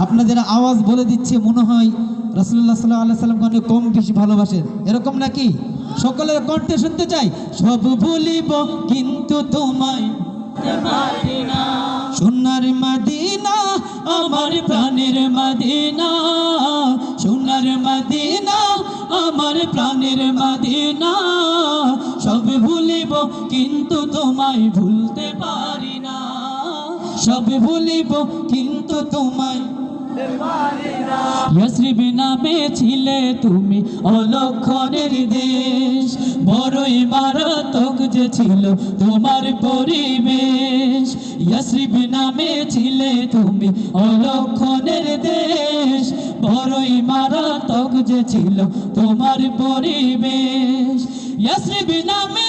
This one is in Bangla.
আপনাদের আওয়াজ বলে দিচ্ছে মনে হয় রাসূলুল্লাহ সাল্লাল্লাহু আলাইহি সাল্লাম অনেক কম বেশি ভালোবাসেন, এরকম নাকি? সকলের কণ্ঠে শুনতে চাই। সব ভুলিব কিন্তু তোমায় পারি না, সোনার মদিনা আমার প্রাণের মদিনা, সোনার মদিনা আমার প্রাণের মদিনা, সব ভুলিব কিন্তু তোমায় ভুলতে পারি না, সব ভুলিব কিন্তু তোমায় ইয়াসরিব নামে ছিলে তুমি অলক্ষণের দেশ, বড়ই মারাত্মক যে ছিল তোমার পরিবেশ। ইয়াসরিব নামে ছিলে তুমি অলক্ষণের দেশ, বড়ই মারাত্মক যে ছিল তোমার পরিবেশ। ইয়াসরিব নামে